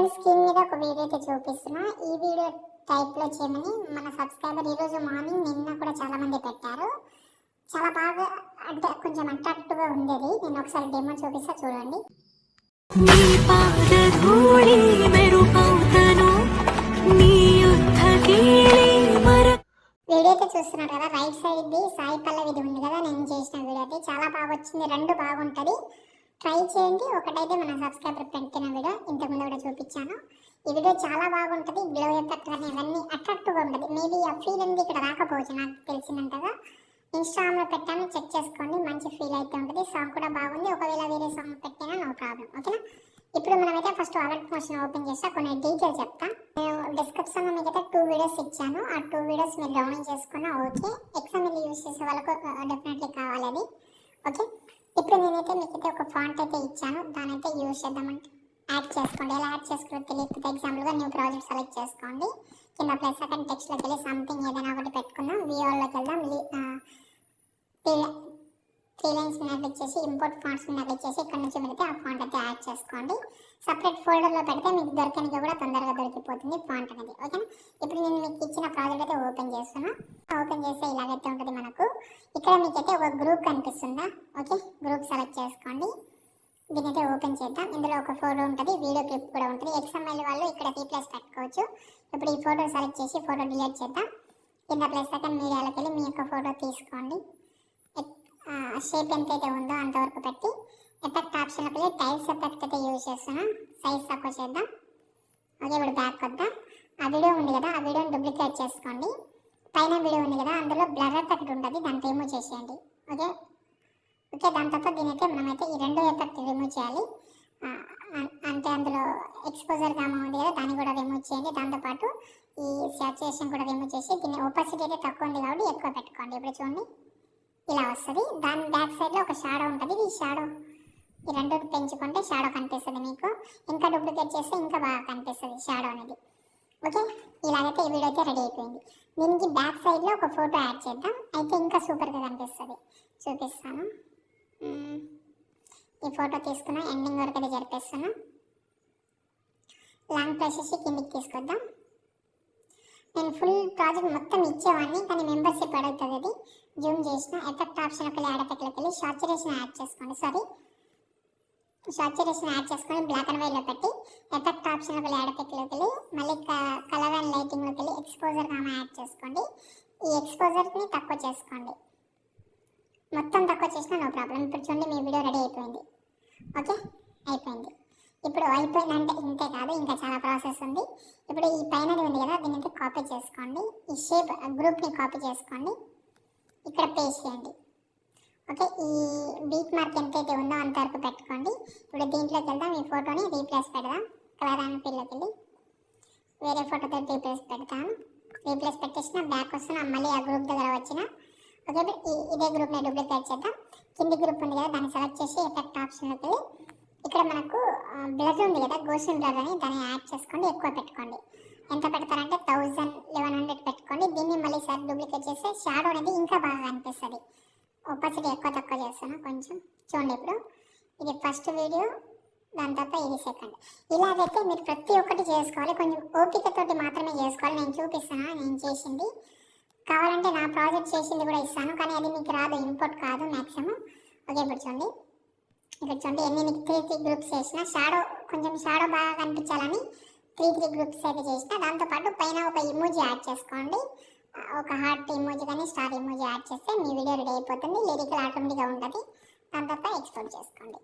Friends screen మీద ఒక video అయితే చూపిస్తున్నా. ఈ వీడియో టైప్లో చేయమని మన సబ్స్క్రైబర్ ఈరోజు మార్నింగ్ నిన్న కూడా చాలా మంది పెట్టారు. చాలా బాగా అంటే కొంచెం అట్రాక్టివ్గా ఉండేది. నేను ఒకసారి డెమో చూపిస్తా చూడండి. వీడియో అయితే చూస్తున్నారు కదా, రైట్ సైడ్ సాయి పల్లవిది ఉంది కదా, నేను చేసిన వీడియో అయితే చాలా బాగా వచ్చింది. రెండు బాగుంటుంది, ట్రై చేయండి. ఒకటైతే మన సబ్స్క్రైబర్ పెట్టిన వీడియో ఇంతకుముందు కూడా చూపించాను. ఈ వీడియో చాలా బాగుంటుంది. గ్లో ఎఫెక్ట్ కానీ ఇవన్నీ అట్రాక్టివ్గా ఉంటుంది. మేబీ ఆ ఫీల్ ఉంది ఇక్కడ రాకపోవచ్చు, నాకు తెలిసినంతగా. ఇన్స్టాగ్రామ్లో పెట్టాను, చెక్ చేసుకోండి. మంచి ఫీల్ అయితే ఉంటుంది. సాంగ్ కూడా బాగుంది. ఒకవేళ వేరే సాంగ్ పెట్టినా నో ప్రాబ్లం, ఓకేనా. ఇప్పుడు మనమైతే ఫస్ట్ అలర్ట్ మోషన్ ఓపెన్ చేస్తా, కొన్ని డీటెయిల్స్ చెప్తా. నేను డిస్క్రిప్షన్లో మీకు అయితే 2 వీడియోస్ ఇచ్చాను. ఆ 2 వీడియోస్ మీరు డౌన్లోడ్ చేసుకున్నా ఓకే. ఎక్స్ఎంఎల్ యూజ్ చేసే వాళ్ళకు డెఫినెట్లీ కావాలి అది, ఓకే. ఇప్పుడు నేనైతే మీకైతే ఒక ఫాంట్ అయితే ఇచ్చాను, దాని అయితే యూజ్ చేద్దామంటే యాడ్ చేసుకోండి. ఎలా యాడ్ చేసుకోవాలో తెలియకపోతే ఎగ్జాంపుల్గా న్యూ ప్రాజెక్ట్ సెలెక్ట్ చేసుకోండి. కింద ప్లస్ సెకండ్ టెక్స్ట్లోకి వెళ్ళి సంథింగ్ ఏదైనా ఒకటి పెట్టుకుందాం. విఓలోకి వెళ్దాం. 3 లైన్స్ మీద క్లిక్ చేసి ఇంపోర్ట్ ఫాంట్స్ మీద క్లిక్ చేసి ఇక్కడ నుంచి పెడితే ఆ ఫాంట్ అయితే యాడ్ చేసుకోండి. సపరేట్ ఫోల్డర్లో పెడితే మీకు దొరకడానికి కూడా తొందరగా దొరికిపోతుంది ఫాంట్ అనేది, ఓకేనా. ఇప్పుడు నేను మీకు ఇచ్చిన ప్రాజెక్ట్ అయితే ఓపెన్ చేస్తున్నా. ఓపెన్ చేస్తే ఇలాగైతే ఉంటుంది మనకు. ఇక్కడ మీకైతే ఒక గ్రూప్ కనిపిస్తుందా, ఓకే. గ్రూప్ సెలెక్ట్ చేసుకోండి. దీని అయితే ఓపెన్ చేద్దాం. ఇందులో ఒక ఫోటో ఉంటుంది, వీడియో క్లిప్ కూడా ఉంటుంది. ఎక్స్ఎంఎల్ వాళ్ళు ఇక్కడ రీప్లేస్ పెట్టుకోవచ్చు. ఇప్పుడు ఈ ఫోటో సెలెక్ట్ చేసి ఫోటో డిలీట్ చేద్దాం. కింద ప్లస్ సెకండ్ మీడియాలోకి వెళ్ళి మీ యొక్క ఫోటో తీసుకోండి. షేప్ ఎంతైతే ఉందో అంతవరకు పెట్టి ఎఫెక్ట్ ఆప్షన్లోకి వెళ్ళి టైల్స్ ఎఫెక్ట్ అయితే యూజ్ చేస్తున్నా. సైజ్ తక్కువ చేద్దాం, ఓకే. ఇప్పుడు బ్యాక్ వద్దాం. ఆ వీడియో ఉంది కదా, ఆ వీడియోని డూప్లికేట్ చేసుకోండి. పైన వీడియో ఉంది కదా, అందులో బ్లర్ ఎఫెక్ట్ ఉంటుంది, దాన్ని రిమూవ్ చేసేయండి, ఓకే. దాని తర్వాత దీనైతే మనమైతే ఈ 2 ఎఫెక్ట్ రిమూవ్ చేయాలి. అంటే అందులో ఎక్స్పోజర్ గామా ఉంది కదా, దాన్ని కూడా రిమూవ్ చేయండి. దాంతోపాటు ఈ సాచురేషన్ కూడా రిమూవ్ చేసి దీని ఓపాసిటీ అయితే తక్కువ ఉంది కాబట్టి ఎక్కువ పెట్టుకోండి. ఇప్పుడు చూడండి ఇలా వస్తుంది. దాని బ్యాక్ సైడ్లో ఒక షాడో ఉంటుంది. ఈ షాడో ఈ 2 పెంచుకుంటే షాడో కనిపిస్తుంది మీకు. ఇంకా డూప్లికేట్ చేస్తే ఇంకా బాగా కనిపిస్తుంది షాడో అనేది, ఓకే. ఇలాగైతే ఈ వీడియో అయితే రెడీ అయిపోయింది. దీనికి బ్యాక్ సైడ్లో ఒక ఫోటో యాడ్ చేద్దాం, అయితే ఇంకా సూపర్గా కనిపిస్తుంది. చూపిస్తాను. ఈ ఫోటో తీసుకున్నా, ఎండింగ్ వరకు అయితే జరిపేస్తున్నా. లాంగ్ ప్రెస్ చేసి కిందికి తీసుకొద్దాం. నేను ఫుల్ ప్రాజెక్ట్ మొత్తం ఇచ్చేవాడిని, కానీ మెంబర్షిప్ అడుగుతుంది. అది జూమ్ చేసిన ఎఫెక్ట్ ఆప్షన్కి వెళ్ళి యాడ్ ఎఫెక్ట్లోకి వెళ్ళి సాచురేషన్ యాడ్ చేసుకోండి. సాచురేషన్ యాడ్ చేసుకొని బ్లాక్ అండ్ వైట్లో పెట్టి ఎఫెక్ట్ ఆప్షన్కి వెళ్ళి యాడ్ ఎఫెక్ట్లోకి వెళ్ళి మళ్ళీ కలర్ అండ్ లైటింగ్లోకి వెళ్ళి ఎక్స్పోజర్ కామా యాడ్ చేసుకోండి. ఈ ఎక్స్పోజర్ని తక్కువ చేసుకోండి, మొత్తం తక్కువ చేసినా నో ప్రాబ్లం. ఇప్పుడు చూడండి మీ వీడియో రెడీ అయిపోయింది, ఓకే. అయిపోయింది. ఇప్పుడు అయిపోయిందంటే ఇంతే కాదు, ఇంకా చాలా ప్రాసెస్ ఉంది. ఇప్పుడు ఈ పైనది ఉంది కదా, దీన్ని అయితే కాపీ చేసుకోండి. ఈ షేప్ గ్రూప్ని కాపీ చేసుకోండి, ఇక్కడ పేస్ట్ చేయండి, ఓకే. ఈ బీట్ మార్క్ ఎంతైతే ఉందో అంతవరకు పెట్టుకోండి. ఇప్పుడు దీంట్లోకి వెళ్దాం. ఈ ఫోటోని రీప్లేస్ పెడదాం. కలర్ అండ్ ఫీల్డ్లోకి వెళ్ళి వేరే ఫోటోతో రీప్లేస్ పెడతాను. రీప్లేస్ పెట్టేసిన బ్యాక్ వస్తున్నా, మళ్ళీ ఆ గ్రూప్ దగ్గర వచ్చిన, ఓకే. ఇదే గ్రూప్ని డూప్లికేట్ చేద్దాం. కింది గ్రూప్ ఉంది కదా, దాన్ని సెలెక్ట్ చేసి ఎఫెక్ట్ ఆప్షన్లోకి వెళ్ళి ఇక్కడ మనకు బ్లర్ ఉంది కదా, గోషన్ బ్లర్ అని, దాన్ని యాడ్ చేసుకోండి. ఎక్కువ పెట్టుకోండి. ఎంత పెడతారంటే 1100 పెట్టుకోండి. దీన్ని మళ్ళీ సార్ డూప్లికేట్ చేస్తే షాడో అనేది ఇంకా బాగా కనిపిస్తుంది. ఒపాసిటీ ఎక్కువ తక్కువ చేస్తాను కొంచెం. చూడండి ఇప్పుడు ఇది ఫస్ట్ వీడియో, దాని తర్వాత ఇది సెకండ్. ఇలాగైతే మీరు ప్రతి ఒక్కటి చేసుకోవాలి. కొంచెం ఓపికతోటి మాత్రమే చేసుకోవాలి. నేను చూపిస్తాను నేను చేసింది. కావాలంటే నా ప్రాజెక్ట్ చేసింది కూడా ఇస్తాను, కానీ అది మీకు రాదు, ఇంపోర్ట్ కాదు మ్యాక్సిమం, ఓకే. ఇప్పుడు చూడండి, ఇక్కడ చూడండి ఎన్ని మీకు 3 గ్రూప్స్ చేసిన. కొంచెం షాడో బాగా కనిపించాలని 3 గ్రూప్స్ అయితే చేసిన. దాంతోపాటు పైన ఒక ఇమోజీ యాడ్ చేసుకోండి. ఒక హార్ట్ ఇమోజీ కానీ స్టార్ ఇమోజీ యాడ్ చేస్తే మీ వీడియో రెడీ అయిపోతుంది. లిరికల్ ఆటోమేటిక్గా ఉంటుంది. దాని తర్వాత ఎక్స్పోర్ట్ చేసుకోండి.